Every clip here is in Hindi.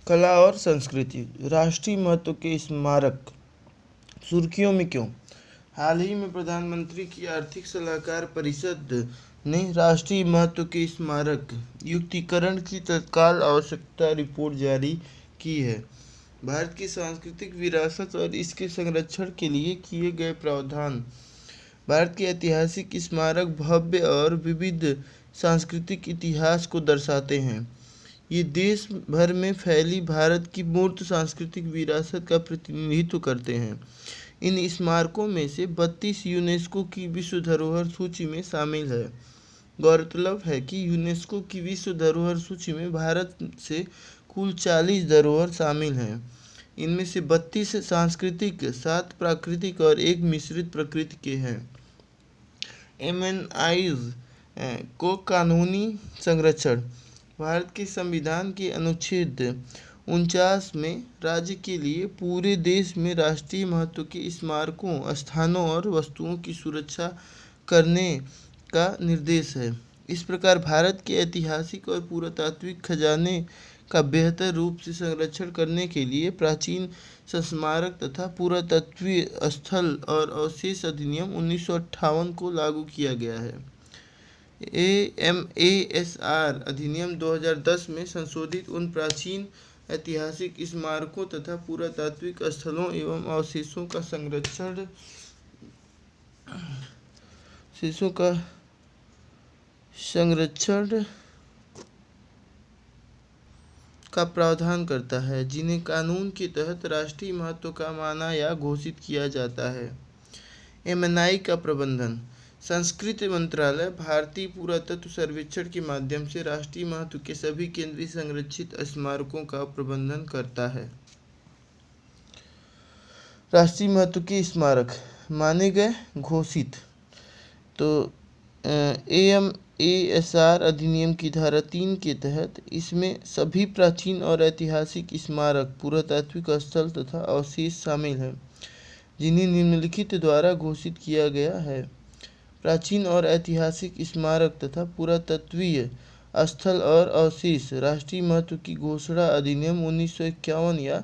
कला और संस्कृति। राष्ट्रीय महत्व के स्मारक सुर्खियों में क्यों? हाल ही में प्रधानमंत्री की आर्थिक सलाहकार परिषद ने राष्ट्रीय महत्व के स्मारक युक्तिकरण की तत्काल आवश्यकता रिपोर्ट जारी की है। भारत की सांस्कृतिक विरासत और इसके संरक्षण के लिए किए गए प्रावधान भारत के ऐतिहासिक स्मारक भव्य और विविध सांस्कृतिक इतिहास को दर्शाते हैं। ये देश भर में फैली भारत की मूर्त सांस्कृतिक विरासत का प्रतिनिधित्व करते हैं। इन स्मारकों में से 32 यूनेस्को की विश्व धरोहर सूची में शामिल है। गौरतलब है कि यूनेस्को की विश्व धरोहर सूची में भारत से कुल 40 धरोहर शामिल हैं। इनमें से 32 सांस्कृतिक, 7 प्राकृतिक और 1 मिश्रित प्रकृति के हैं। एमएनआईज को कानूनी संरक्षण। भारत के संविधान के अनुच्छेद 49 में राज्य के लिए पूरे देश में राष्ट्रीय महत्व के स्मारकों, स्थानों और वस्तुओं की सुरक्षा करने का निर्देश है। इस प्रकार भारत के ऐतिहासिक और पुरातात्विक खजाने का बेहतर रूप से संरक्षण करने के लिए प्राचीन स्मारक तथा पुरातत्वीय स्थल और अवशेष अधिनियम 1958 को लागू किया गया है। एएमएएसआर अधिनियम 2010 में संशोधित उन प्राचीन ऐतिहासिक स्मारकों तथा पुरातात्विक स्थलों एवं अवशेषों का संरक्षण का प्रावधान करता है, जिन्हें कानून के तहत राष्ट्रीय महत्व का माना या घोषित किया जाता है। एमएनआई का प्रबंधन। संस्कृति मंत्रालय भारतीय पुरातत्व सर्वेक्षण के माध्यम से राष्ट्रीय महत्व के सभी केंद्रीय संरक्षित स्मारकों का प्रबंधन करता है। राष्ट्रीय महत्व के स्मारक माने गए घोषित तो एएमएएसआर अधिनियम की धारा 3 के तहत इसमें सभी प्राचीन और ऐतिहासिक स्मारक, पुरातात्विक स्थल तथा अवशेष शामिल हैं, जिन्हें निम्नलिखित द्वारा घोषित किया गया है। प्राचीन और ऐतिहासिक स्मारक तथा पुरातत्वीय स्थल और अवशेष राष्ट्रीय महत्व की घोषणा अधिनियम 1951 या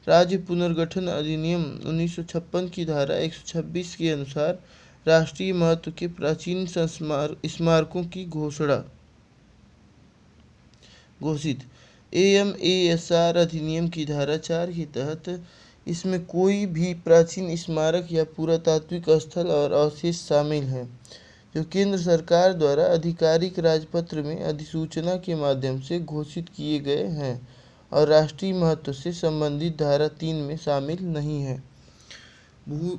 राज्य पुनर्गठन अधिनियम 1956 की धारा 126 के अनुसार राष्ट्रीय महत्व के प्राचीन स्मारकों की घोषित। एएमएएसआर अधिनियम की धारा 4 के तहत इसमें कोई भी प्राचीन स्मारक या पुरातात्विक स्थल और अवशेष शामिल हैं, जो केंद्र सरकार द्वारा आधिकारिक राजपत्र में अधिसूचना के माध्यम से घोषित किए गए हैं और राष्ट्रीय महत्व से संबंधित धारा 3 में शामिल नहीं है।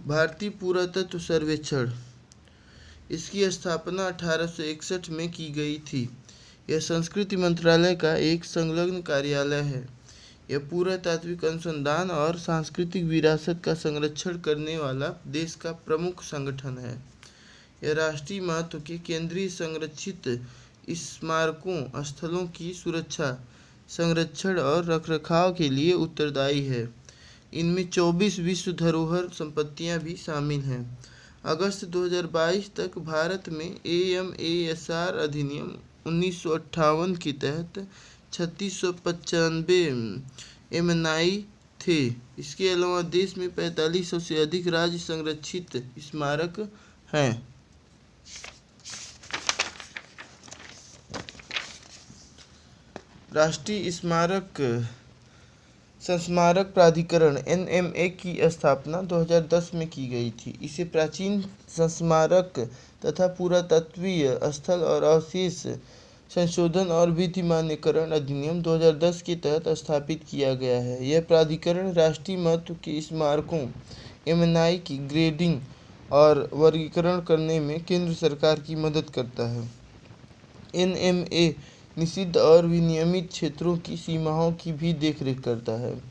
भारतीय पुरातत्व सर्वेक्षण। इसकी स्थापना 1861 में की गई थी। यह संस्कृति मंत्रालय का एक संलग्न कार्यालय है। यह पुरातात्विक अनुसंधान और सांस्कृतिक विरासत का संरक्षण करने वाला देश का प्रमुख संगठन है। यह राष्ट्रीय महत्व के केंद्रीय संरक्षित स्मारकों, स्थलों की सुरक्षा, संरक्षण और रखरखाव के लिए उत्तरदायी है। इनमें 24 विश्व धरोहर संपत्तियां भी शामिल हैं। अगस्त 2022 तक भारत में एएमएएसआर अधिनियम 1958 के तहत 3695 एमएनआई थे। इसके अलावा देश में 4500 से अधिक राज्य संरक्षित स्मारक हैं। राष्ट्रीय संस्मारक प्राधिकरण एनएमए की स्थापना 2010 में की गई थी। इसे प्राचीन संस्मारक तथा पुरातत्वीय स्थल और अवशेष संशोधन और विधिमान्यकरण अधिनियम 2010 के तहत स्थापित किया गया है। यह प्राधिकरण राष्ट्रीय महत्व के स्मारकों एमएनआई की ग्रेडिंग और वर्गीकरण करने में केंद्र सरकार की मदद करता है। एनएमए निषिद्ध और विनियमित क्षेत्रों की सीमाओं की भी देखरेख करता है।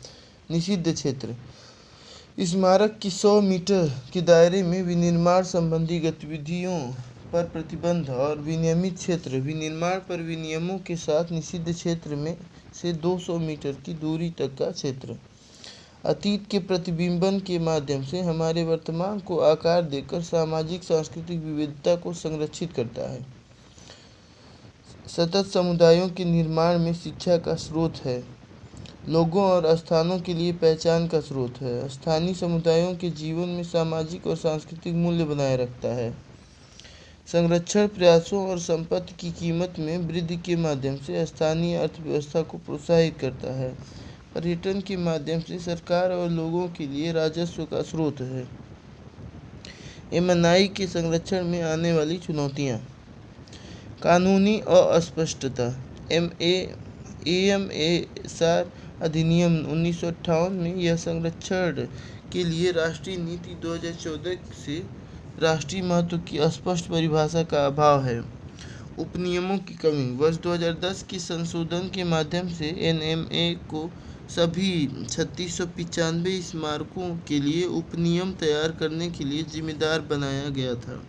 निषिद्ध क्षेत्र स्मारक की 100 मीटर के दायरे में विनिर्माण संबंधी गतिविधियों पर प्रतिबंध और विनियमित क्षेत्र विनिर्माण पर विनियमों के साथ निषिद्ध क्षेत्र में से 200 मीटर की दूरी तक का क्षेत्र अतीत के प्रतिबिंबन के माध्यम से हमारे वर्तमान को आकार देकर सामाजिक सांस्कृतिक विविधता को संरक्षित करता है। सतत समुदायों के निर्माण में शिक्षा का स्रोत है। लोगों और स्थानों के लिए पहचान का स्रोत है। स्थानीय समुदायों के जीवन में सामाजिक और सांस्कृतिक मूल्य बनाए रखता है। संरक्षण प्रयासों और संपत्ति की कीमत में वृद्धि के माध्यम से स्थानीय अर्थव्यवस्था को प्रोत्साहित करता है। पर्यटन के माध्यम से सरकार और लोगों के लिए राजस्व का स्रोत है। एमएनआई के संरक्षण में आने वाली चुनौतियाँ। कानूनी अस्पष्टता। एएमएसआर अधिनियम 1958 में यह संरक्षण के लिए राष्ट्रीय नीति 2014 से राष्ट्रीय महत्व की अस्पष्ट परिभाषा का अभाव है। उपनियमों की कमी। वर्ष 2010 के संशोधन के माध्यम से एनएमए को सभी 3695 स्मारकों के लिए उपनियम तैयार करने के लिए जिम्मेदार बनाया गया था।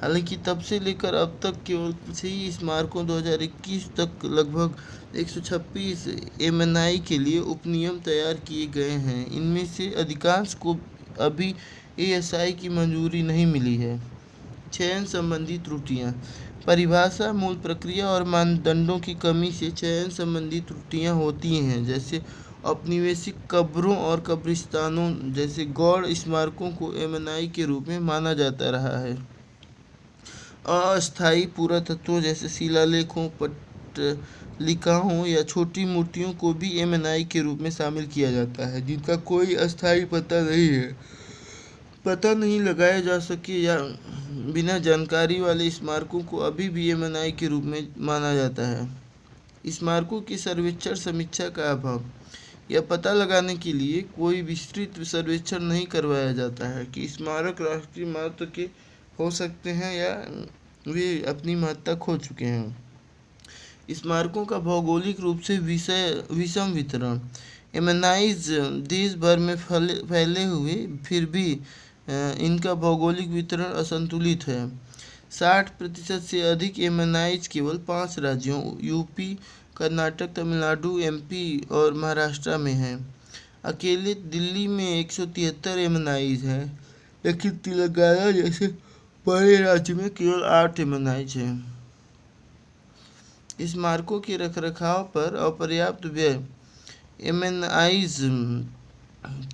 हालांकि तब से लेकर अब तक केवल कुछ ही स्मारकों 2021 तक लगभग 126 एमएनआई के लिए उपनियम तैयार किए गए हैं। इनमें से अधिकांश को अभी एएसआई की मंजूरी नहीं मिली है। चयन संबंधी त्रुटियां। परिभाषा, मूल प्रक्रिया और मानदंडों की कमी से चयन संबंधी त्रुटियां होती हैं, जैसे औपनिवेशिक कब्रों और कब्रिस्तानों जैसे गौड़ स्मारकों को एमएनआई के रूप में माना जाता रहा है। अस्थायी पुरातत्वों जैसे शिलालेखों, पट्टिकाओं या छोटी मूर्तियों को भी एमएनआई के रूप में शामिल किया जाता है, जिनका कोई अस्थायी पता नहीं लगाया जा सके या बिना जानकारी वाले स्मारकों को अभी भी एमएनआई के रूप में माना जाता है। स्मारकों की सर्वेक्षण समीक्षा का अभाव। यह पता लगाने के लिए कोई विस्तृत सर्वेक्षण नहीं करवाया जाता है कि स्मारक राष्ट्रीय महत्व के हो सकते हैं या वे अपनी महत्ता खो चुके हैं। स्मारकों का भौगोलिक रूप से विषम वितरण। एमएनआईज देश भर में फैले हुए फिर भी इनका भौगोलिक वितरण असंतुलित है। 60% से अधिक एमएनआईज केवल 5 राज्यों यूपी, कर्नाटक, तमिलनाडु, एमपी और महाराष्ट्र में हैं। अकेले दिल्ली में 173 एमएनआईज हैं, लेकिन तेलंगाना जैसे बड़े राज्य में केवल 8 एमएनआईज हैं। स्मारकों के रखरखाव पर अपर्याप्त व्यय। एमएनआईज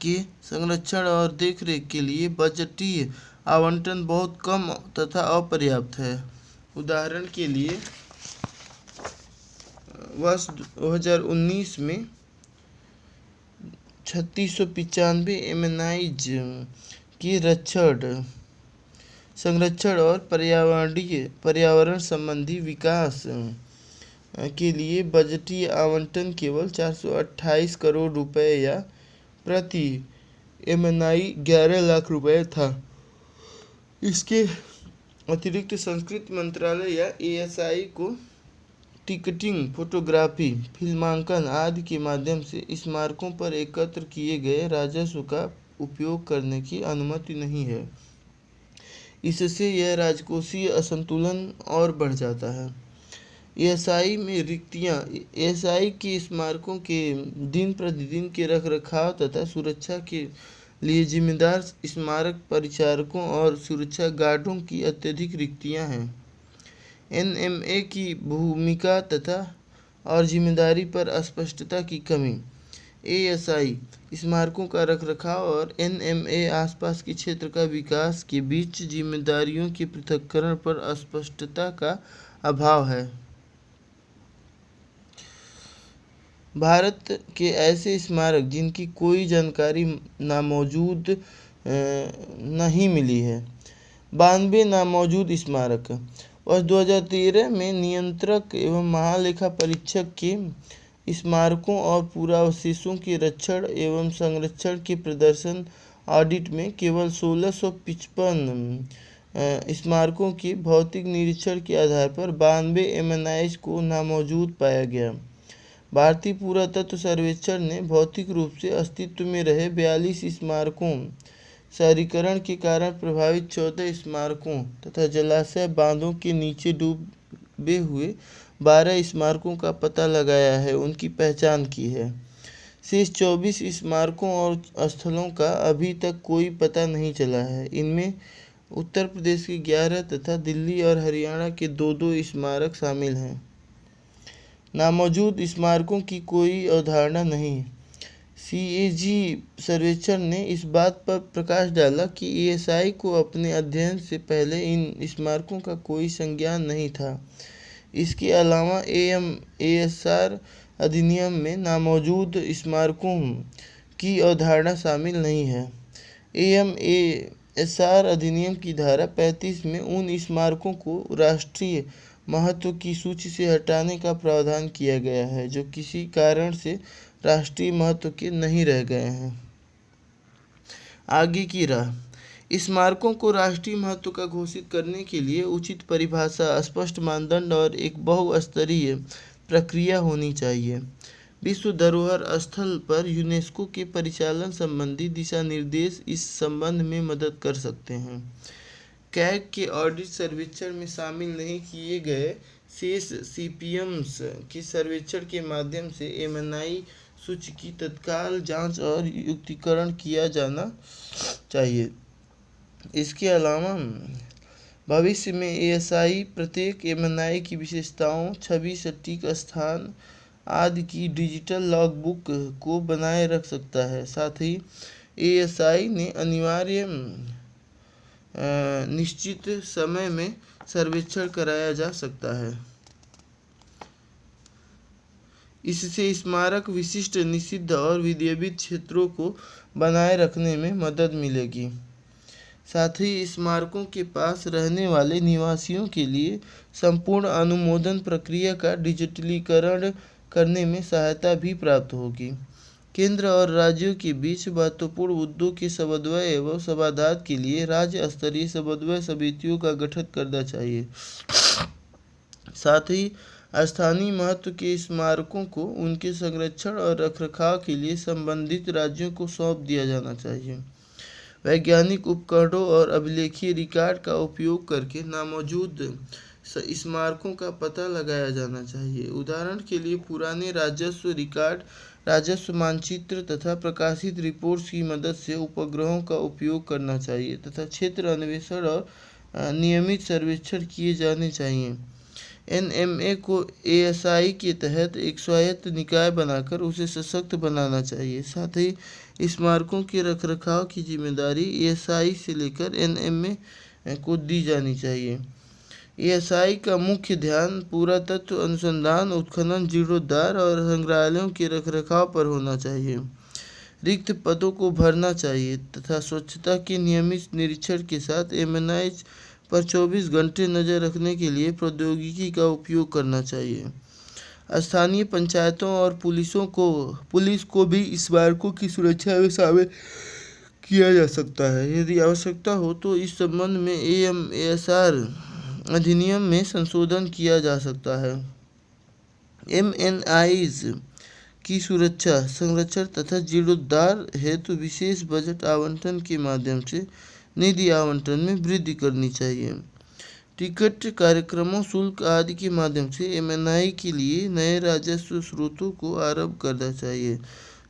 के संरक्षण और देखरेख के लिए बजटीय आवंटन बहुत कम तथा अपर्याप्त है। उदाहरण के लिए वर्ष 2019 में 3695 एमएनआईज की संरक्षण और पर्यावरण संबंधी विकास के लिए बजटीय आवंटन केवल 428 करोड़ रुपए या प्रति एमएनआई 11 लाख रुपए था। इसके अतिरिक्त संस्कृति मंत्रालय या एएसआई को टिकटिंग, फोटोग्राफी, फिल्मांकन आदि के माध्यम से स्मारकों पर एकत्र किए गए राजस्व का उपयोग करने की अनुमति नहीं है। इससे यह राजकोषीय असंतुलन और बढ़ जाता है। एएसआई में रिक्तियाँ। एएसआई के स्मारकों के दिन प्रतिदिन के रखरखाव तथा सुरक्षा के लिए जिम्मेदार स्मारक परिचारकों और सुरक्षा गार्डों की अत्यधिक रिक्तियाँ हैं। एनएमए की भूमिका तथा और जिम्मेदारी पर अस्पष्टता की कमी। एएसआई स्मारकों का रखरखाव और एनएमए आसपास के क्षेत्र का विकास के बीच जिम्मेदारियों के पृथक्करण पर अस्पष्टता का अभाव है। भारत के ऐसे स्मारक जिनकी कोई जानकारी नामौजूद नहीं मिली है। 92 नामौजूद स्मारक। वर्ष 2013 में नियंत्रक एवं महालेखा परीक्षक के स्मारकों और पुरावशेषों के रक्षण एवं संरक्षण के प्रदर्शन ऑडिट में केवल 1655 स्मारकों के भौतिक निरीक्षण के आधार पर 92 एमएनआईज को नामौजूद पाया गया। भारतीय पुरातत्व सर्वेक्षण ने भौतिक रूप से अस्तित्व में रहे 42 स्मारकों, शहरीकरण के कारण प्रभावित 14 स्मारकों तथा जलाशय बांधों के नीचे डूबे हुए 12 स्मारकों का पता लगाया है, उनकी पहचान की है। शेष 24 स्मारकों और स्थलों का अभी तक कोई पता नहीं चला है। इनमें उत्तर प्रदेश के 11 तथा दिल्ली और हरियाणा के 2-2 स्मारक शामिल हैं। नामौजूद स्मारकों की कोई अवधारणा नहीं। CAG सर्वेक्षण ने इस बात पर प्रकाश डाला कि ESI को अपने अध्ययन से पहले इन स्मारकों का कोई संज्ञान नहीं था। इसके अलावा AMASR अधिनियम में नामौजूद स्मारकों की अवधारणा शामिल नहीं है। AMASR अधिनियम की धारा 35 में उन स्मारकों को राष्ट्रीय महत्व की सूची से हटाने का प्रावधान किया गया है जो किसी कारण से राष्ट्रीय महत्व के नहीं रह गए हैं। आगे की राह। स्मारकों को राष्ट्रीय महत्व का घोषित करने के लिए उचित परिभाषा, स्पष्ट मानदंड और एक बहुस्तरीय प्रक्रिया होनी चाहिए। विश्व धरोहर स्थल पर यूनेस्को के परिचालन संबंधी दिशा निर्देश इस संबंध में मदद कर सकते हैं। कैग के ऑडिट सर्वेक्षण में शामिल नहीं किए गए शेष CPMs के सर्वेक्षण के माध्यम से MNI सूची की तत्काल जांच और युक्तिकरण किया जाना चाहिए। इसके अलावा भविष्य में ASI प्रत्येक MNI की विशेषताओं, छवि, सटीक स्थान आदि की डिजिटल लॉगबुक को बनाए रख सकता है। साथ ही ASI ने अनिवार्य निश्चित समय में सर्वेक्षण कराया जा सकता है। इससे स्मारक विशिष्ट, निषिद्ध और विनियमित क्षेत्रों को बनाए रखने में मदद मिलेगी। साथ ही स्मारकों के पास रहने वाले निवासियों के लिए संपूर्ण अनुमोदन प्रक्रिया का डिजिटलीकरण करने में सहायता भी प्राप्त होगी। केंद्र और राज्यों के बीच महत्वपूर्ण मुद्दों के समन्वय एवं समाधान के लिए राज्य स्तरीय समन्वय समितियों का गठन करना चाहिए। साथ ही स्थानीय महत्व के स्मारकों को उनके संरक्षण और रखरखाव के लिए संबंधित राज्यों को सौंप दिया जाना चाहिए। वैज्ञानिक उपकरणों और अभिलेखीय रिकॉर्ड का उपयोग करके नामौजूद स्मारकों का पता लगाया जाना चाहिए। उदाहरण के लिए पुराने राजस्व रिकॉर्ड, राजस्व मानचित्र तथा प्रकाशित रिपोर्ट्स की मदद से उपग्रहों का उपयोग करना चाहिए तथा क्षेत्र अन्वेषण और नियमित सर्वेक्षण किए जाने चाहिए। NMA को ASI के तहत एक स्वायत्त निकाय बनाकर उसे सशक्त बनाना चाहिए। साथ ही स्मारकों के रखरखाव की जिम्मेदारी ASI से लेकर NMA को दी जानी चाहिए। ASI का मुख्य ध्यान पुरातत्व अनुसंधान, उत्खनन, जीर्णोद्धार और संग्रहालयों के रखरखाव पर होना चाहिए। रिक्त पदों को भरना चाहिए तथा स्वच्छता के नियमित निरीक्षण के साथ MNI पर 24 घंटे नज़र रखने के लिए प्रौद्योगिकी का उपयोग करना चाहिए। स्थानीय पंचायतों और पुलिस को भी स्मारकों की सुरक्षा में शामिल किया जा सकता है। यदि आवश्यकता हो तो इस संबंध में AMASR अधिनियम में संशोधन किया जा सकता है। MNIs की सुरक्षा, संरक्षण तथा जीर्णोद्धार हेतु विशेष बजट आवंटन के माध्यम से निधि आवंटन में वृद्धि करनी चाहिए। टिकट, कार्यक्रमों, शुल्क आदि के माध्यम से MNI के लिए नए राजस्व स्रोतों को आरंभ करना चाहिए।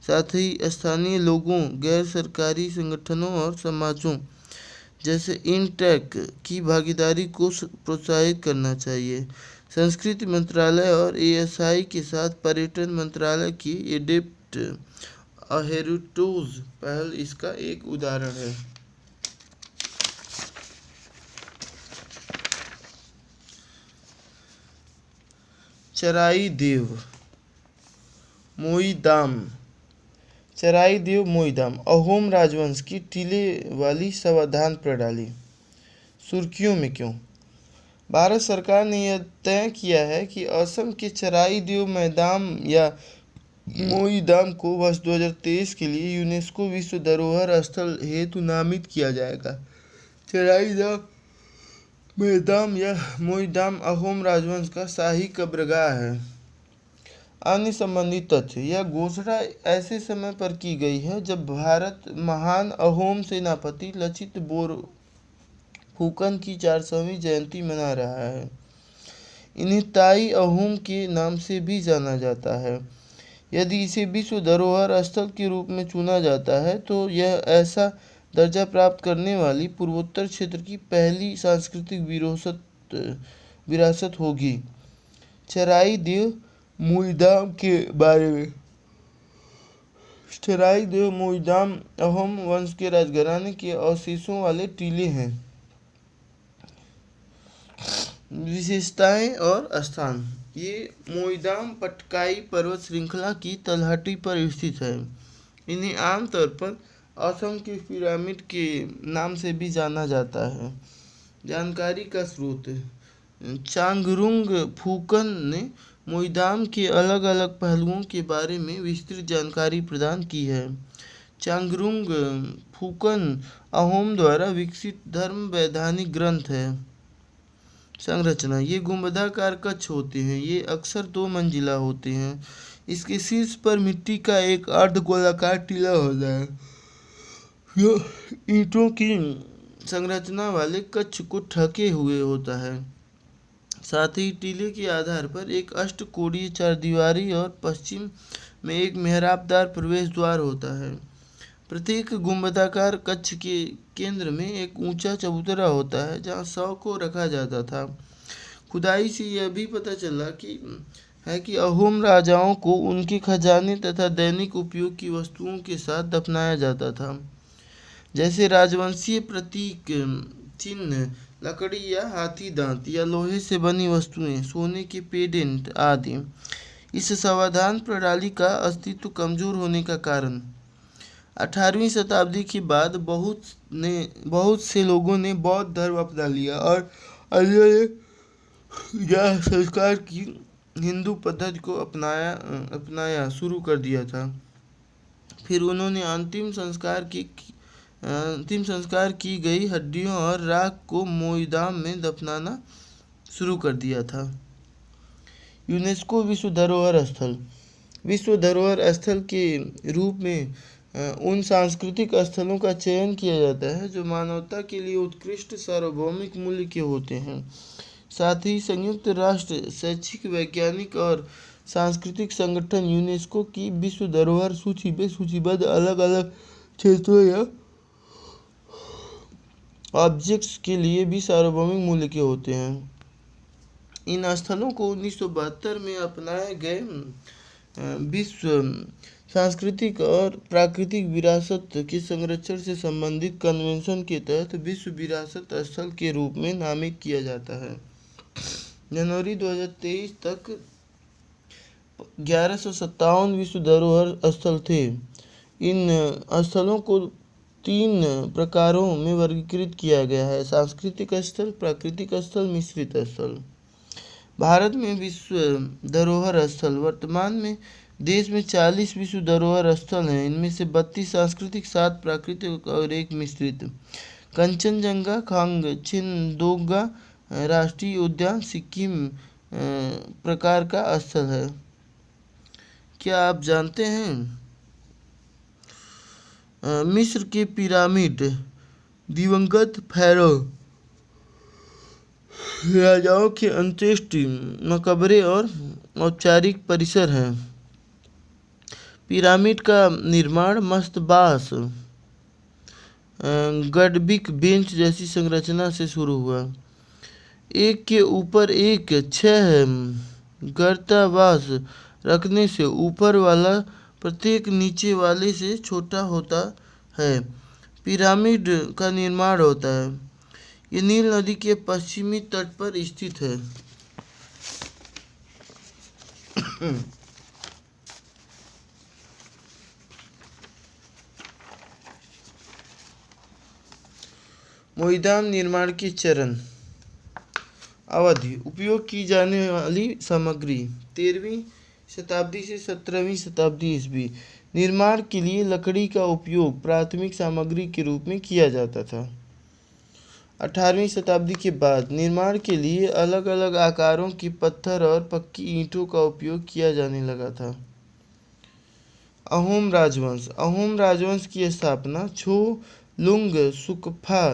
साथ ही स्थानीय लोगों, गैर सरकारी संगठनों और समाजों जैसे INTEC की भागीदारी को प्रोत्साहित करना चाहिए। संस्कृति मंत्रालय और ASI के साथ पर्यटन मंत्रालय की एडेप्ट अ हेरिटेज पहल इसका एक उदाहरण है। चराई देव मोईदाम। चराई देव मोईदाम अहोम राजवंश की टीले वाली समाधान प्रणाली। सुर्खियों में क्यों? भारत सरकार ने यह तय किया है कि असम के चराई देव मैदाम या मोईदाम को वर्ष 2023 के लिए यूनेस्को विश्व धरोहर स्थल हेतु नामित किया जाएगा। चराई देव मैदाम या मोईदाम अहोम राजवंश का शाही कब्रगाह है। अन्य संबंधित तथ्य। यह घोषणा ऐसे समय पर की गई है जब भारत महान अहोम सेनापति लचित बोरफुकन की 400वीं जयंती मना रहा है। इन्हें ताई अहोम के नाम से भी जाना जाता है। यदि इसे विश्व धरोहर स्थल के रूप में चुना जाता है तो यह ऐसा दर्जा प्राप्त करने वाली पूर्वोत्तर क्षेत्र की पहली सांस्कृतिक विरासत होगी। चराई देव मुइदाम के बारे में। चराई देव मुइदाम अहोम वंश के राजघराने के अवशेषों वाले टीले हैं। विशेषताएं और स्थान। ये मोइदाम पटकाई पर्वत श्रृंखला की तलहटी पर स्थित है। इन्हें आमतौर पर असम के पिरामिड के नाम से भी जाना जाता है। जानकारी का स्रोत। चांगरुंग फूकन ने मोइदाम के अलग अलग पहलुओं के बारे में विस्तृत जानकारी प्रदान की है। चांगरुंग फूकन अहोम द्वारा विकसित धर्म वैधानिक ग्रंथ है। संरचना। ये गुंबदाकार कक्ष होते हैं। ये अक्सर 2 मंजिला होते हैं। इसके शीर्ष पर मिट्टी का एक अर्धगोलाकार टीला होता है जो ईंटों की संरचना वाले कक्ष को ढके हुए होता है। साथ ही टीले के आधार पर एक अष्टकोणीय चारदीवारी और पश्चिम में एक मेहराबदार प्रवेश द्वार होता है। प्रत्येक गुंबदाकार कक्ष के केंद्र में एक ऊंचा चबूतरा होता है जहां शव को रखा जाता था। खुदाई से यह भी पता चला कि अहोम राजाओं को उनके खजाने तथा दैनिक उपयोग की वस्तुओं के साथ दफनाया जाता था, जैसे राजवंशीय प्रतीक चिन्ह, लकड़ी या हाथी दांत या लोहे से बनी वस्तुएं, सोने के पेंडेंट आदि। इस समाधान प्रणाली का अस्तित्व कमजोर होने का कारण। 18वीं शताब्दी के बाद बहुत से लोगों ने बौद्ध धर्म अपना लिया और अन्य ने संस्कार की हिंदू पद्धति को अपनाया शुरू कर दिया था। फिर उन्होंने अंतिम संस्कार की गई हड्डियों और राख को मोइदाम में दफनाना शुरू कर दिया था। यूनेस्को विश्व धरोहर स्थल। विश्व धरोहर स्थल के रूप में उन सांस्कृतिक स्थलों का चयन किया जाता है जो मानवता के लिए उत्कृष्ट सार्वभौमिक मूल्य के होते हैं। साथ ही संयुक्त राष्ट्र शैक्षिक, वैज्ञानिक और सांस्कृतिक संगठन यूनेस्को की विश्व धरोहर सूची में सूचीबद्ध अलग अलग क्षेत्रों या ऑब्जेक्ट्स के लिए भी सार्वभौमिक मूल्य के होते हैं। इन स्थलों को 1972 में अपनाए गए विश्व सांस्कृतिक और प्राकृतिक विरासत के संरक्षण से संबंधित कन्वेंशन के तहत विश्व विरासत स्थल के रूप में नामित किया जाता है। जनवरी 2023 तक 1157 विश्व धरोहर स्थल थे। इन स्थलों को 3 प्रकारों में वर्गीकृत किया गया है: सांस्कृतिक स्थल, प्राकृतिक स्थल, मिश्रित स्थल। भारत में विश्व धरोहर स्थल। वर्तमान में देश में 40 विश्व धरोहर स्थल हैं। इनमें से 32 सांस्कृतिक, 7 प्राकृतिक और 1 मिश्रित। कंचनजंगा खांगचेनदोंगा राष्ट्रीय उद्यान सिक्किम प्रकार का स्थल है। क्या आप जानते हैं मिस्र के पिरामिड दिवंगत फैरो राजाओं के अंत्येष्टि मकबरे और औपचारिक परिसर हैं। पिरामिड का निर्माण मस्तबास गडबिक बेंच जैसी संरचना से शुरू हुआ। एक के ऊपर एक 6 गर्तावास रखने से ऊपर वाला प्रत्येक नीचे वाले से छोटा होता है। पिरामिड का निर्माण होता है। ये नील नदी के पश्चिमी तट पर स्थित है। मोइदाम निर्माण के चरण। अवधि। उपयोग की जाने वाली सामग्री 13वीं शताब्दी से 17वीं शताब्दी ईस्वी। निर्माण के लिए लकड़ी का उपयोग प्राथमिक सामग्री के रूप में किया जाता था। 18वीं शताब्दी के बाद निर्माण के लिए अलग अलग आकारों की पत्थर और पक्की ईंटों का उपयोग किया जाने लगा था। अहोम राजवंश। अहोम राजवंश की स्थापना छो-लुंग-सुकफा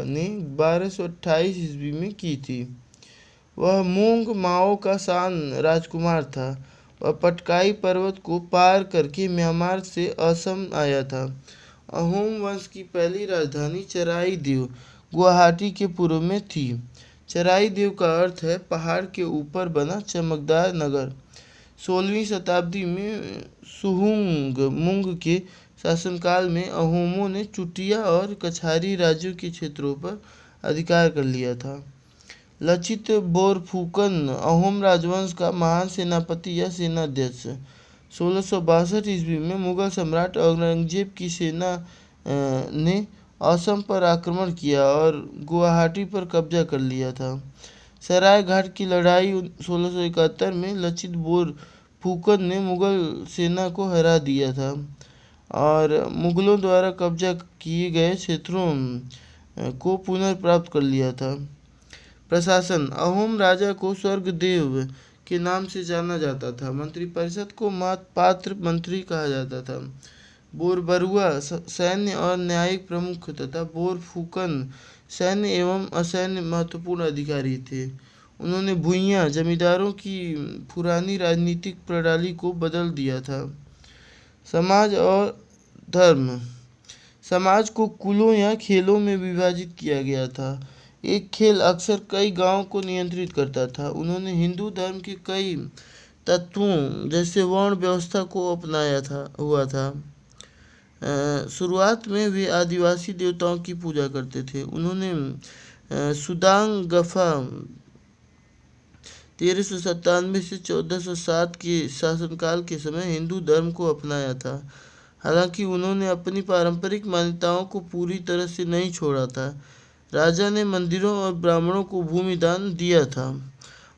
ने 1228 ईस्वी में की थी। वह मोंग माओ का शान राजकुमार था। वह पटकाई पर्वत को पार करके म्यांमार से असम आया था। अहोम वंश की पहली राजधानी चराई देव गुवाहाटी के पूर्व में थी। चराई देव का अर्थ है पहाड़ के ऊपर बना चमकदार नगर। 16वीं शताब्दी में सुहुंगमुंग के शासनकाल में अहोमों ने चुटिया और कछारी राज्यों के क्षेत्रों पर अधिकार कर लिया था। लचित बोरफुकन अहोम राजवंश का महान सेनापति या सेनाध्यक्ष 1662 ईस्वी में मुगल सम्राट औरंगजेब की सेना ने असम पर आक्रमण किया और गुवाहाटी पर कब्जा कर लिया था। सराय घाट की लड़ाई 1671 में लचित बोरफुकन ने मुगल सेना को हरा दिया था और मुगलों द्वारा कब्जा किए गए क्षेत्रों को पुनर्प्राप्त कर लिया था। प्रशासन अहोम राजा को स्वर्गदेव के नाम से जाना जाता था। मंत्रिपरिषद को पात्र मंत्री कहा जाता था। बोरबरुआ सैन्य और न्यायिक प्रमुख तथा बोरफुकन सैन्य एवं असैन्य महत्वपूर्ण अधिकारी थे। उन्होंने भूइयाँ जमींदारों की पुरानी राजनीतिक प्रणाली को बदल दिया था। समाज और धर्म समाज को कुलों या खेलों में विभाजित किया गया था। एक खेल अक्सर कई गांवों को नियंत्रित करता था। उन्होंने हिंदू धर्म के कई तत्वों जैसे वर्ण व्यवस्था को अपनाया हुआ था। शुरुआत में वे आदिवासी देवताओं की पूजा करते थे। उन्होंने सुदांगफा 1397 से 1407 के शासनकाल के समय हिंदू धर्म को अपनाया था। हालांकि उन्होंने अपनी पारंपरिक मान्यताओं को पूरी तरह से नहीं छोड़ा था। राजा ने मंदिरों और ब्राह्मणों को भूमि दान दिया था।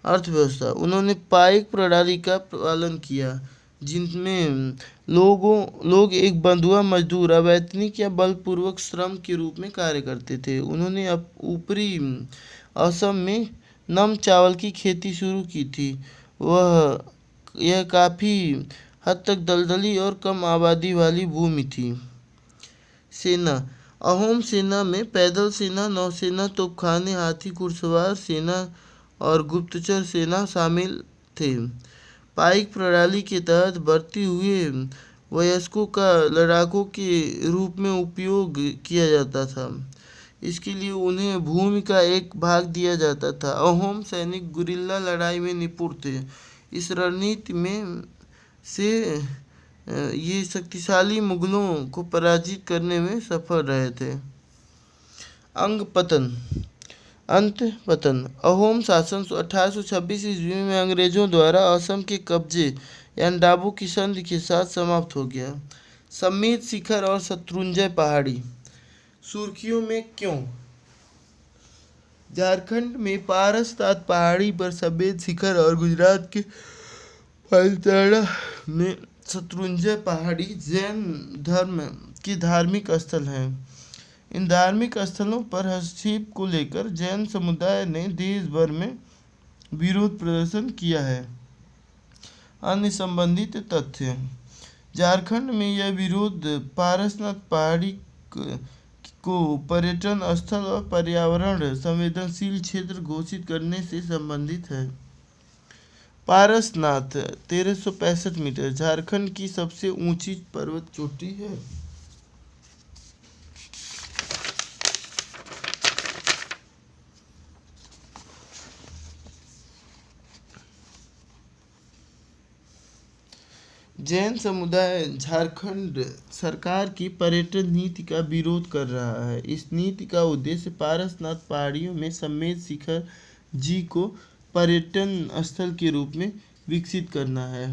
अर्थव्यवस्था उन्होंने पाइक प्रणाली का पालन किया, जिनमें लोग एक बंधुआ मजदूर अवैतनिक या बलपूर्वक श्रम के रूप में कार्य करते थे। उन्होंने ऊपरी असम में नम चावल की खेती शुरू की थी। यह काफ़ी हद तक दलदली और कम आबादी वाली भूमि थी। सेना अहोम सेना में पैदल सेना, नौसेना, तोपखाने, हाथी, घुड़सवार सेना और गुप्तचर सेना शामिल थे। पाइक प्रणाली के तहत भर्ती हुए वयस्कों का लड़ाकों के रूप में उपयोग किया जाता था। इसके लिए उन्हें भूमि का एक भाग दिया जाता था। अहोम सैनिक गुरिल्ला लड़ाई में निपुण थे। इस रणनीति में से ये शक्तिशाली मुगलों को पराजित करने में सफल रहे थे। अंत पतन अहोम शासन 1826 ईस्वी में अंग्रेजों द्वारा असम के कब्जे यानी डाबू की संधि के साथ समाप्त हो गया। समेत शिखर और शत्रुंजय पहाड़ी सुर्खियों में क्यों? झारखंड में पारसनाथ पहाड़ी पर समेत शिखर और गुजरात के फलतरा में शत्रुंजय पहाड़ी जैन धर्म के धार्मिक स्थल हैं। इन धार्मिक स्थलों पर हस्तक्षेप को लेकर जैन समुदाय ने देश भर में विरोध प्रदर्शन किया है। अन्य संबंधित तथ्य झारखंड में यह विरोध पारसनाथ पहाड़ी को पर्यटन स्थल और पर्यावरण संवेदनशील क्षेत्र घोषित करने से संबंधित है। पारसनाथ 1365 मीटर झारखंड की सबसे ऊंची पर्वत चोटी है। जैन समुदाय झारखंड सरकार की पर्यटन नीति का विरोध कर रहा है। इस नीति का उद्देश्य पारसनाथ पहाड़ियों में समेत शिखर जी को पर्यटन स्थल के रूप में विकसित करना है।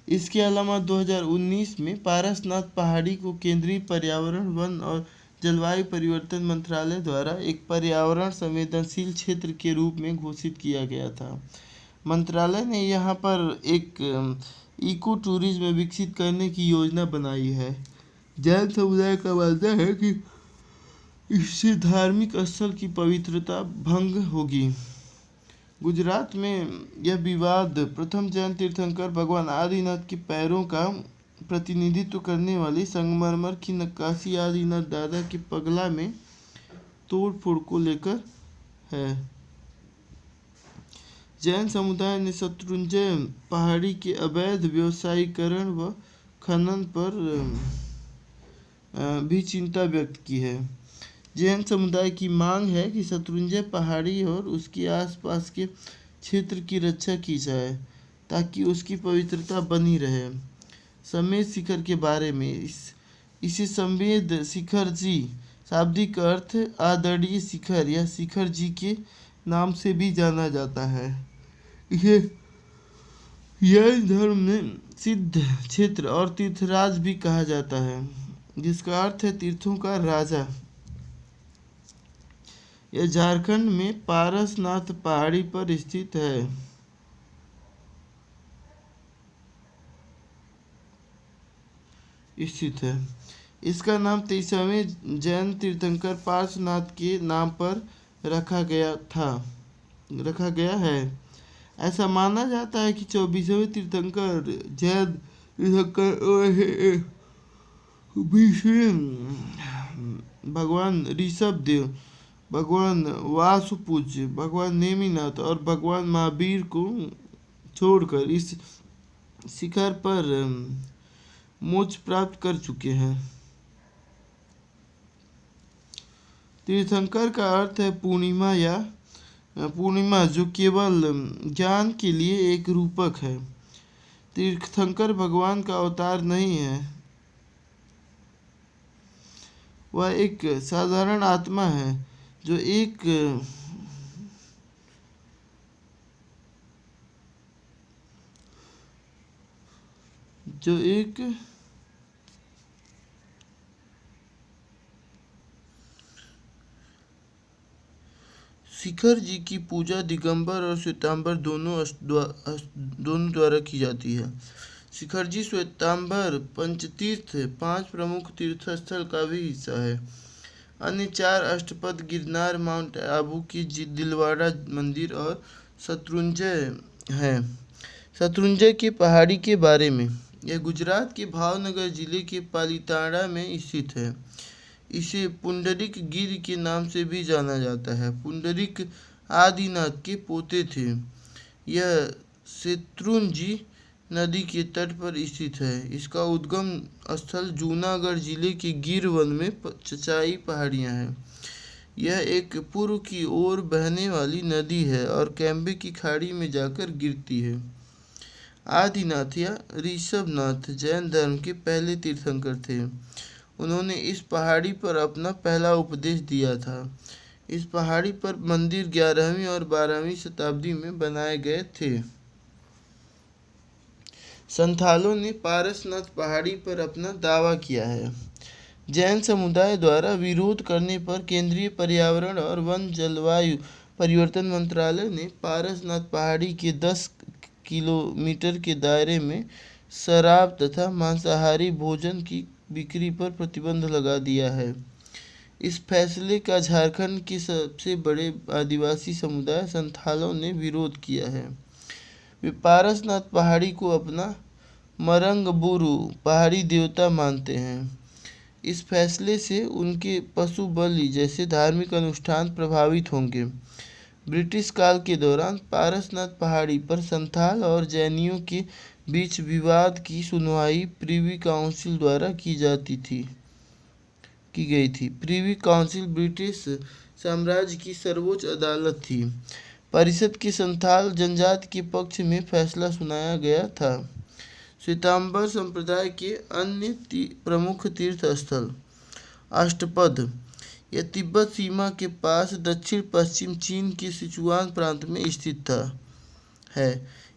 इसके अलावा 2019 में पारसनाथ पहाड़ी को केंद्रीय पर्यावरण, वन और जलवायु परिवर्तन मंत्रालय द्वारा एक पर्यावरण संवेदनशील क्षेत्र के रूप में घोषित किया गया था। मंत्रालय ने यहाँ पर एक इको टूरिज्म विकसित करने की योजना बनाई है। जैन समुदाय का मानना है कि इससे धार्मिक स्थल की पवित्रता भंग होगी। गुजरात में यह विवाद प्रथम जैन तीर्थंकर भगवान आदिनाथ के पैरों का प्रतिनिधित्व करने वाली संगमरमर की नक्काशी आदिनाथ दादा के पगला में तोड़फोड़ को लेकर है। जैन समुदाय ने शत्रुंजय पहाड़ी के अवैध व्यवसायीकरण व खनन पर भी चिंता व्यक्त की है। जैन समुदाय की मांग है कि शत्रुंजय पहाड़ी और उसके आसपास के क्षेत्र की रक्षा की जाए। ताकि उसकी पवित्रता बनी रहे। समेत शिखर के बारे में इसे समेत शिखर जी शाब्दिक अर्थ आदरणीय शिखर या शिखर जी के नाम से भी जाना जाता है। इसे जैन धर्म में सिद्ध क्षेत्र और तीर्थराज भी कहा जाता है, जिसका अर्थ है तीर्थों का राजा। यह झारखंड में पारसनाथ पहाड़ी पर स्थित है। इसका नाम 23वें जैन तीर्थंकर पार्श्वनाथ के नाम पर रखा गया है। ऐसा माना जाता है कि 24वें तीर्थंकर जैन तीर्थंकर भगवान ऋषभ देव, भगवान वासुपूज्य, भगवान नेमिनाथ और भगवान महावीर को छोड़कर इस शिखर पर मोक्ष प्राप्त कर चुके हैं। तीर्थंकर का अर्थ है पूर्णिमा जो केवल ज्ञान के लिए एक रूपक है। तीर्थंकर भगवान का अवतार नहीं है, वह एक साधारण आत्मा है जो एक शिखर जी की पूजा दिगंबर और श्वेतांबर दोनों द्वारा की जाती है। शिखर जी श्वेतांबर पंचतीर्थ 5 प्रमुख तीर्थस्थल का भी हिस्सा है। अन्य 4 अष्टपद गिरनार, माउंट आबू की दिलवाड़ा मंदिर और शत्रुंजय है। शत्रुंजय की पहाड़ी के बारे में, यह गुजरात के भावनगर जिले के पालीताड़ा में स्थित है। इसे पुंडरीक गिर के नाम से भी जाना जाता है। पुंडरीक आदिनाथ के पोते थे। यह शत्रुंजी नदी के तट पर स्थित है। इसका उद्गम स्थल जूनागढ़ जिले के गिर वन में चचाई पहाड़ियाँ हैं। यह एक पूर्व की ओर बहने वाली नदी है और कैम्बे की खाड़ी में जाकर गिरती है। आदिनाथ या ऋषभनाथ जैन धर्म के पहले तीर्थंकर थे। उन्होंने इस पहाड़ी पर अपना पहला उपदेश दिया था। इस पहाड़ी पर मंदिर 11वीं और 12वीं शताब्दी में बनाए गए थे। संथालों ने पारसनाथ पहाड़ी पर अपना दावा किया है। जैन समुदाय द्वारा विरोध करने पर केंद्रीय पर्यावरण और वन जलवायु परिवर्तन मंत्रालय ने पारसनाथ पहाड़ी के 10 किलोमीटर के दायरे में शराब तथा मांसाहारी भोजन की बिक्री पर प्रतिबंध लगा दिया है। इस फैसले का झारखंड के सबसे बड़े आदिवासी समुदाय संथालों ने विरोध किया है। वे पारसनाथ पहाड़ी को अपना मरंगबुरु पहाड़ी देवता मानते हैं। इस फैसले से उनके पशु बलि जैसे धार्मिक अनुष्ठान प्रभावित होंगे। ब्रिटिश काल के दौरान पारसनाथ पहाड़ी पर संथाल और जैनियों के बीच विवाद की सुनवाई प्रिवी काउंसिल द्वारा की गई थी। प्रिवी काउंसिल ब्रिटिश साम्राज्य की सर्वोच्च अदालत थी। परिषद के संथाल जनजाति के पक्ष में फैसला सुनाया गया था। श्वेतांबर संप्रदाय के अन्य प्रमुख तीर्थ स्थल अष्टपद, यह तिब्बत सीमा के पास दक्षिण पश्चिम चीन के सिचुआन प्रांत में स्थित है।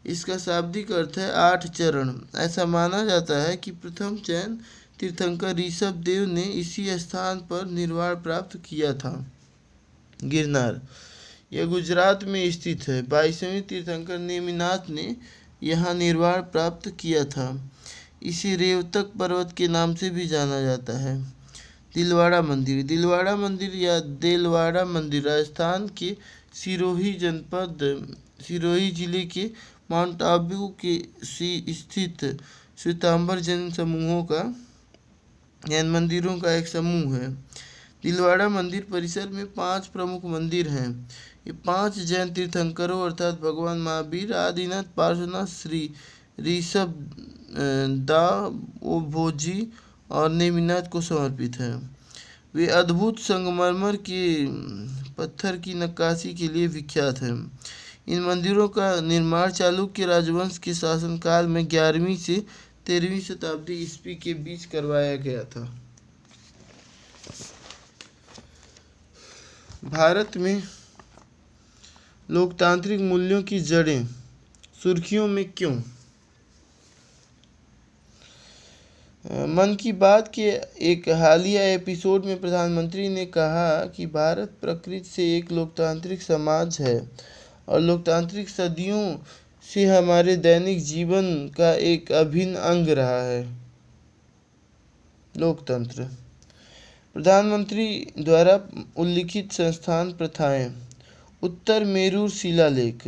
इसका शाब्दिक अर्थ है 8 चरण। ऐसा माना जाता है कि प्रथम जैन तीर्थंकर ऋषभ देव ने इसी स्थान पर निर्वाण प्राप्त किया था। गिरनार, यह गुजरात में स्थित है। 22वें तीर्थंकर नेमिनाथ ने यहाँ निर्वाण प्राप्त किया था। इसे रेवतक पर्वत के नाम से भी जाना जाता है। दिलवाड़ा मंदिर या देलवाड़ा मंदिर राजस्थान के सिरोही जिले के माउंट आबू के स्थित श्वेतांबर जैन मंदिरों का एक समूह है। दिलवाड़ा मंदिर परिसर में 5 प्रमुख मंदिर हैं। ये 5 जैन तीर्थंकरों अर्थात भगवान महावीर, आदिनाथ, पार्श्वनाथ, श्री ऋषभ दाओभोजी और नेमिनाथ को समर्पित है। वे अद्भुत संगमरमर के पत्थर की नक्काशी के लिए विख्यात हैं। इन मंदिरों का निर्माण चालुक्य राजवंश के शासनकाल में 11वीं से 13वीं शताब्दी ईस्वी के बीच करवाया गया था। भारत में लोकतांत्रिक मूल्यों की जड़ें सुर्खियों में क्यों? मन की बात के एक हालिया एपिसोड में प्रधानमंत्री ने कहा कि भारत प्रकृति से एक लोकतांत्रिक समाज है और लोकतांत्रिक सदियों से हमारे दैनिक जीवन का एक अभिन्न अंग रहा है। लोकतंत्र प्रधानमंत्री द्वारा उल्लिखित संस्थान प्रथाएं। उत्तर मेरूर शिलालेख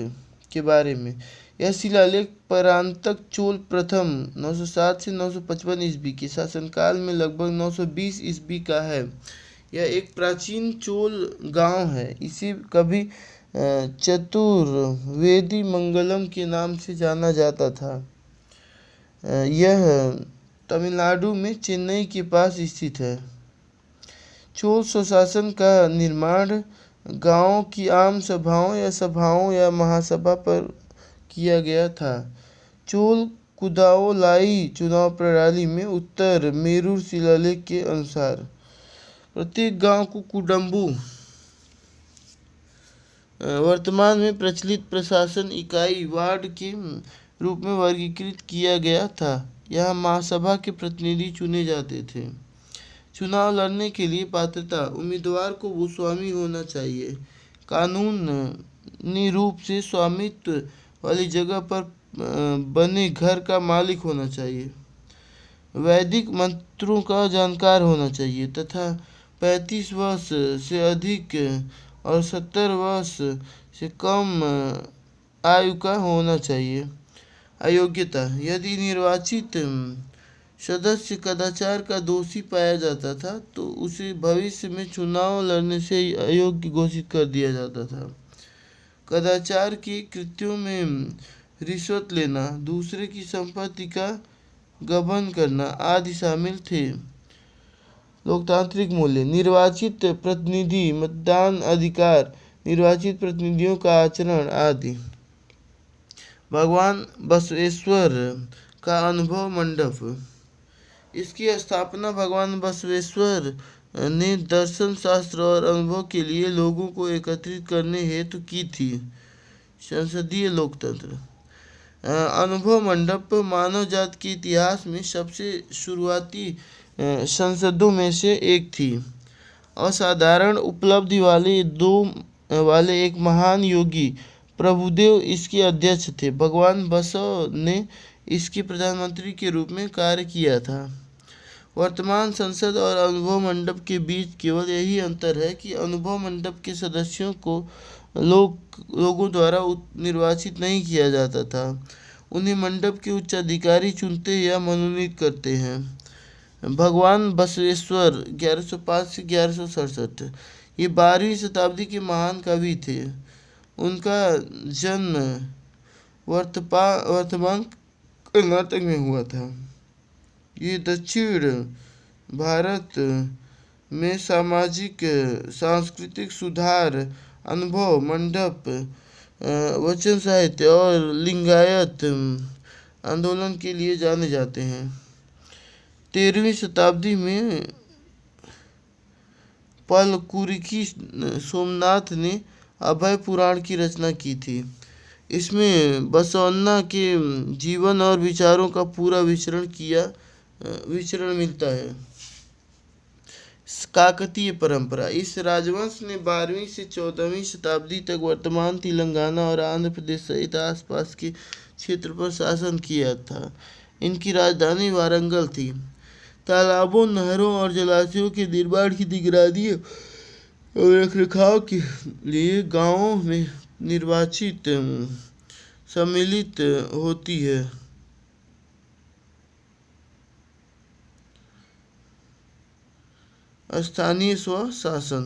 के बारे में। यह शिलालेख परांतक चोल प्रथम 907 से 955 ईस्वी के शासनकाल में लगभग 920 ईस्वी का है। यह एक प्राचीन चोल गांव है। इसे कभी चतुर्वेदी मंगलम के नाम से जाना जाता था। यह तमिलनाडु में चेन्नई के पास स्थित है। चोल स्वशासन का निर्माण गांवों की आम सभाओं या महासभा पर किया गया था। चोल कुदावोलाई चुनाव प्रणाली में उत्तर मेरूर शिलालेख के अनुसार प्रत्येक गांव को कुडम्बु वर्तमान में प्रचलित प्रशासन इकाई वार्ड के रूप में वर्गीकृत किया गया था। यहाँ महासभा के प्रतिनिधि चुने जाते थे। चुनाव लड़ने के लिए पात्रता उम्मीदवार को भूस्वामी होना चाहिए। कानूनी रूप से स्वामित्व वाली जगह पर बने घर का मालिक होना चाहिए। वैदिक मंत्रों का जानकार होना चाहिए तथा 35 वर्ष से अधिक और 70 वर्ष से कम आयु का होना चाहिए। अयोग्यता यदि निर्वाचित सदस्य कदाचार का दोषी पाया जाता था तो उसे भविष्य में चुनाव लड़ने से अयोग्य घोषित कर दिया जाता था। कदाचार के कृत्यों में रिश्वत लेना, दूसरे की संपत्ति का गबन करना आदि शामिल थे। लोकतांत्रिक मूल्य निर्वाचित प्रतिनिधि, मतदान अधिकार, निर्वाचित प्रतिनिधियों का आचरण आदि। भगवान बसवेश्वर का अनुभव मंडप। इसकी स्थापना भगवान बसवेश्वर ने दर्शन शास्त्र और अनुभव के लिए लोगों को एकत्रित करने हेतु की थी। संसदीय लोकतंत्र अनुभव मंडप मानव जाति के इतिहास में सबसे शुरुआती संसदों में से एक थी। असाधारण उपलब्धि वाले एक महान योगी प्रभुदेव इसके अध्यक्ष थे। भगवान बसव ने इसके प्रधानमंत्री के रूप में कार्य किया था। वर्तमान संसद और अनुभव मंडप के बीच केवल यही अंतर है कि अनुभव मंडप के सदस्यों को लोगों द्वारा निर्वाचित नहीं किया जाता था। उन्हें मंडप के उच्चाधिकारी चुनते या मनोनीत करते हैं। भगवान बसवेश्वर 1105 से 1167 ये 12वीं शताब्दी के महान कवि थे। उनका जन्म वर्तमान कर्नाटक में हुआ था। ये दक्षिण भारत में सामाजिक सांस्कृतिक सुधार, अनुभव मंडप, वचन साहित्य और लिंगायत आंदोलन के लिए जाने जाते हैं। 13वीं शताब्दी में पलकुरिकी सोमनाथ ने अभय पुराण की रचना की थी। इसमें बसवन्ना के जीवन और विचारों का पूरा विचरण मिलता है। काकतीय परंपरा इस राजवंश ने 12वीं से 14वीं शताब्दी तक वर्तमान तेलंगाना और आंध्र प्रदेश सहित आसपास के क्षेत्र पर शासन किया था। इनकी राजधानी वारंगल थी। तालाबों, नहरों और जलाशयों के निर्माण की निगरानी और रखरखाव के लिए गांवों में निर्वाचित सम्मिलित होती है। स्थानीय स्वशासन।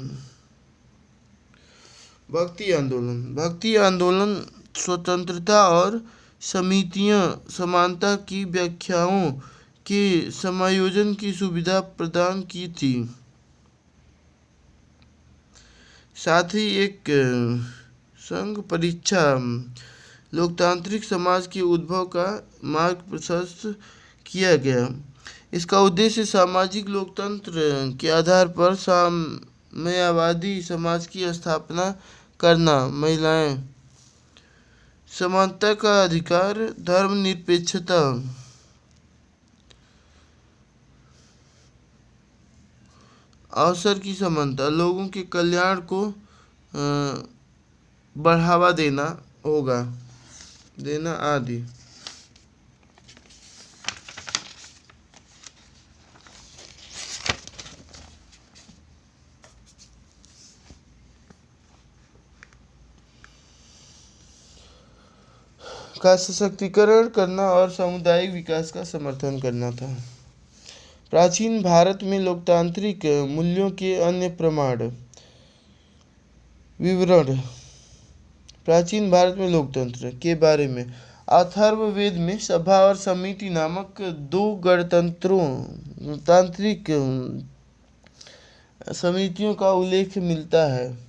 भक्ति आंदोलन स्वतंत्रता और समितियां समानता की व्याख्याओं के समायोजन की सुविधा प्रदान की थी। साथ ही एक संघ परीक्षा लोकतांत्रिक समाज के उद्भव का मार्ग प्रशस्त किया गया। इसका उद्देश्य सामाजिक लोकतंत्र के आधार पर साम्यवादी समाज की स्थापना करना, महिलाएं समानता का अधिकार, धर्मनिरपेक्षता, अवसर की समानता, लोगों के कल्याण को बढ़ावा देना आदि। का सशक्तिकरण करना और सामुदायिक विकास का समर्थन करना था। प्राचीन भारत में लोकतांत्रिक मूल्यों के अन्य प्रमाण विवरण। प्राचीन भारत में लोकतंत्र के बारे में अथर्ववेद में सभा और समिति नामक दो तांत्रिक समितियों का उल्लेख मिलता है।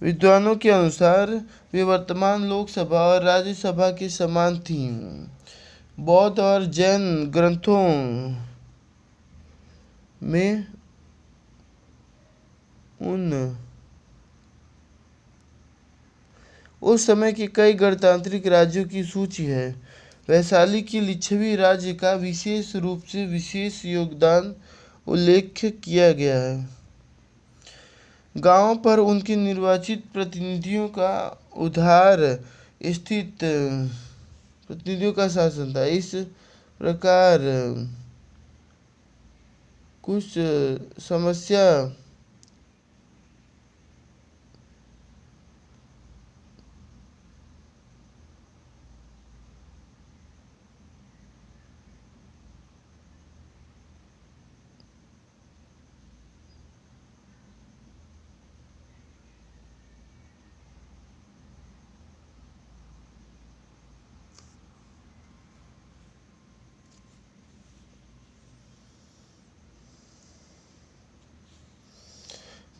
विद्वानों के अनुसार वे वर्तमान लोकसभा और राज्यसभा के समान थीं। बौद्ध और जैन ग्रंथों में उस समय के कई गणतांत्रिक राज्यों की सूची है। वैशाली के लिच्छवी राज्य का विशेष रूप से विशेष योगदान उल्लेख किया गया है। गांवों पर उनके निर्वाचित प्रतिनिधियों का उधार स्थित प्रतिनिधियों का शासन था। इस प्रकार कुछ समस्या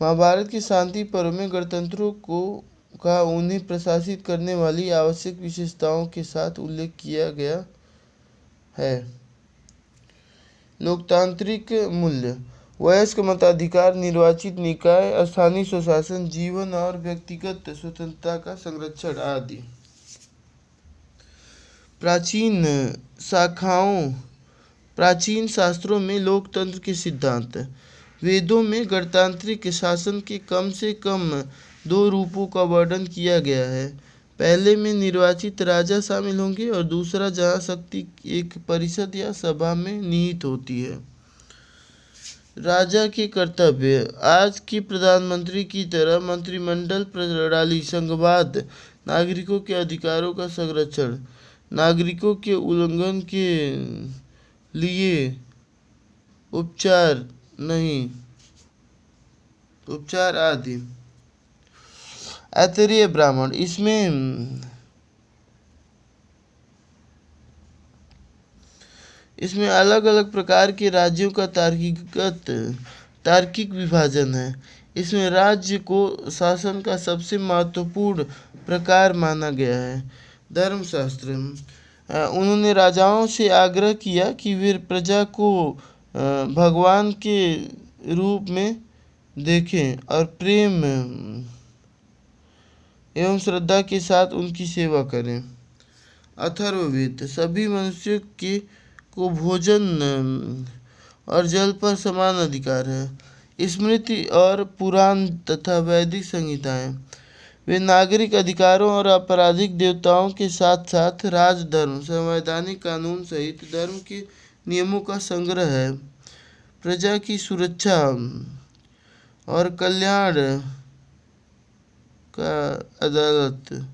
महाभारत के शांति पर्व में गणतंत्रों का उन्हें प्रशासित करने वाली आवश्यक विशेषताओं के साथ उल्लेख किया गया है। लोकतांत्रिक मूल्य, वयस्क मताधिकार, निर्वाचित निकाय, स्थानीय स्वशासन, जीवन और व्यक्तिगत स्वतंत्रता का संरक्षण आदि। प्राचीन शाखाओं। प्राचीन शास्त्रों में लोकतंत्र के सिद्धांत। वेदों में गणतांत्रिक शासन के कम से कम दो रूपों का वर्णन किया गया है। पहले में निर्वाचित राजा शामिल होंगे और दूसरा जहाँ शक्ति एक परिषद या सभा में निहित होती है। राजा के कर्तव्य। आज के प्रधानमंत्री की तरह मंत्रिमंडल प्रणाली, संघवाद, नागरिकों के अधिकारों का संरक्षण, नागरिकों के उल्लंघन के लिए उपचार आदि। ऐतरेय ब्राह्मण। इसमें अलग अलग प्रकार के राज्यों का तार्किक विभाजन है। इसमें राज्य को शासन का सबसे महत्वपूर्ण प्रकार माना गया है। धर्मशास्त्र। उन्होंने राजाओं से आग्रह किया कि वे प्रजा को भगवान के रूप में देखें और प्रेम एवं श्रद्धा के साथ उनकी सेवा करें। अथर्ववेद। सभी मनुष्यों को भोजन और जल पर समान अधिकार है। स्मृति और पुराण तथा वैदिक संहिताएं। वे नागरिक अधिकारों और आपराधिक देवताओं के साथ साथ राजधर्म, संवैधानिक कानून सहित धर्म के नियमों का संग्रह है। प्रजा की सुरक्षा और कल्याण का अदालत।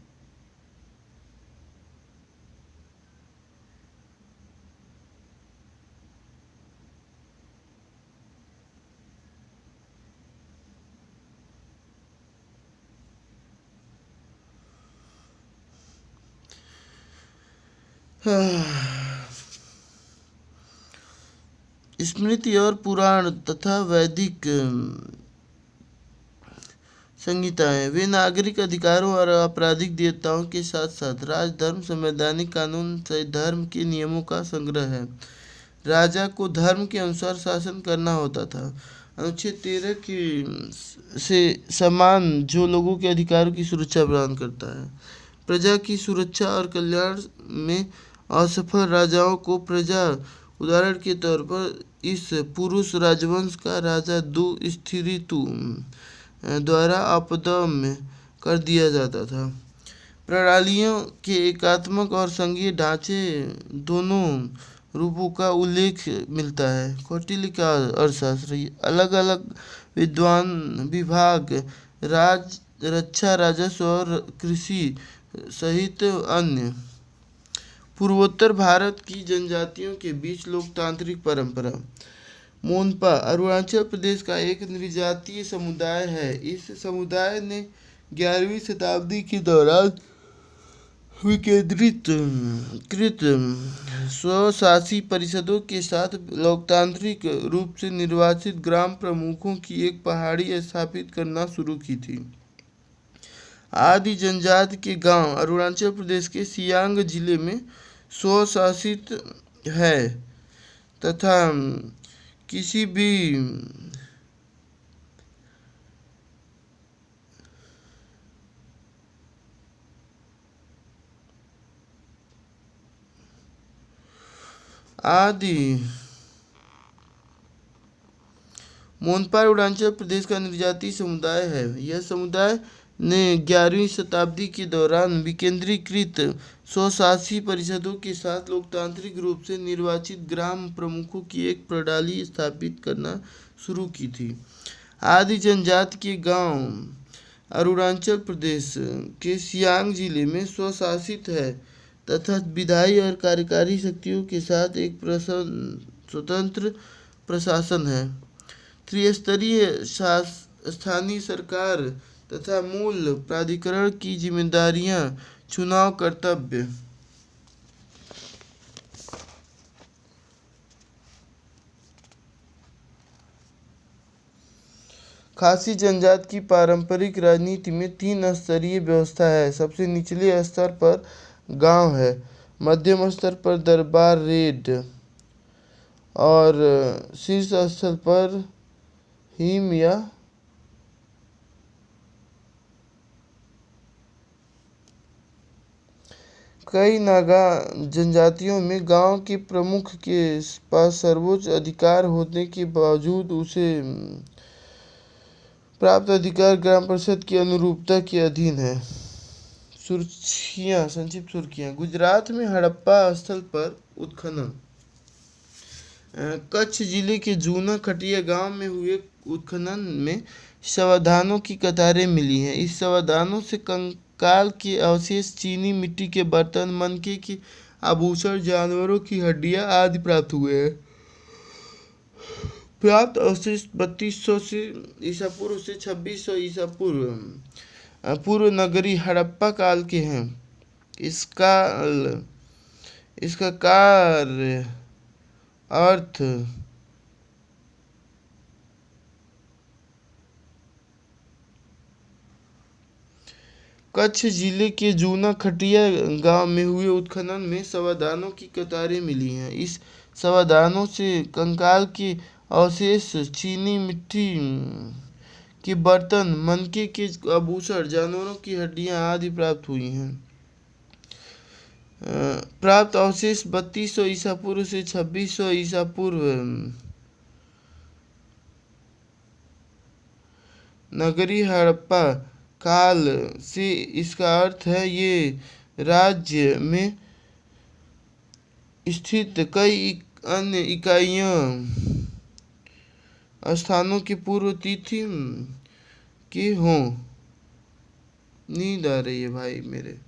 स्मृति और पुराण तथा वैदिक संहिताएं वे नागरिक अधिकारों और आपराधिक देयताओं के साथ साथ राजधर्म, संवैधानिक कानून सहित धर्म के नियमों का संग्रह है। राजा को धर्म के अनुसार शासन करना होता था। अनुच्छेद 13 की से समान जो लोगों के अधिकारों की सुरक्षा प्रदान करता है। प्रजा की सुरक्षा और कल्याण में असफल राजाओं को प्रजा, उदाहरण के तौर पर इस पुरुष राजवंश का राजा दुस्थितिरु द्वारा अपदम्य कर दिया जाता था। प्रणालियों के एकात्मक और संघीय ढांचे दोनों रूपों का उल्लेख मिलता है। कौटिल्य का अर्थशास्त्र अलग अलग विद्वान विभाग, रक्षा, राजस्व और कृषि सहित अन्य। पूर्वोत्तर भारत की जनजातियों के बीच लोकतांत्रिक परंपरा। मोनपा अरुणाचल प्रदेश का एक नृजातीय समुदाय है। इस समुदाय ने 11वीं शताब्दी के दौरान विकेंद्रीकृत स्वशासी परिषदों के साथ लोकतांत्रिक रूप से निर्वाचित ग्राम प्रमुखों की एक पहाड़ी स्थापित करना शुरू की थी। आदि जनजाति के गांव अरुणाचल प्रदेश के सियांग जिले में स्वशासित है तथा किसी भी मोनपा अरुणाचल प्रदेश का नृजातीय समुदाय है। यह समुदाय ने 11वीं शताब्दी के दौरान विकेंद्रीकृत स्वशासी परिषदों के साथ लोकतांत्रिक रूप से निर्वाचित ग्राम प्रमुखों की एक प्रणाली स्थापित करना शुरू की थी। आदि जनजाति के गांव अरुणाचल प्रदेश के सियांग जिले में स्वशासित है तथा विधायी और कार्यकारी शक्तियों के साथ एक स्वतंत्र प्रशासन है। त्रिस्तरीय स्थानीय सरकार तथा मूल प्राधिकरण की जिम्मेदारियां, चुनाव, कर्तव्य। खासी जनजाति की पारंपरिक राजनीति में 3 स्तरीय व्यवस्था है। सबसे निचले स्तर पर गांव है, मध्यम स्तर पर दरबार रेड और शीर्ष स्तर पर हिम या कई नागा जनजातियों में गांव के प्रमुख के पास सर्वोच्च अधिकार होने के बावजूद उसे प्राप्त अधिकार ग्राम परिषद की अनुरूपता के अधीन है। सुर्खियाँ, संक्षिप्त सुर्खियाँ। गुजरात में हड़प्पा स्थल पर उत्खनन। कच्छ जिले के जूना खटिया गांव में हुए उत्खनन में शवदाहों की कतारें मिली हैं। इस शवदाहों से कंकाल के अवशेष, चीनी मिट्टी के बर्तन, मनके के आभूषण, जानवरों की हड्डियां आदि प्राप्त हुए हैं। प्राप्त अवशेष 3200 ईसा पूर्व से 2600 ईसा पूर्व नगरी हड़प्पा काल के हैं। इसका कार्य अर्थ कच्छ जिले के जूना खटिया गांव में हुए उत्खनन में शवदाहों की कतारें मिली हैं। इस शवदाहों से कंकाल के अवशेष, चीनी मिट्टी के बर्तन, मनके के आभूषण, जानवरों की हड्डियां आदि प्राप्त हुई हैं। प्राप्त अवशेष 3200 ईसा पूर्व से 2600 ईसा पूर्व नगरी हड़प्पा काल से। इसका अर्थ है ये राज्य में स्थित कई अन्य इकाइयों स्थानों की पूर्व तिथि के हों। नींद आ रही है भाई मेरे।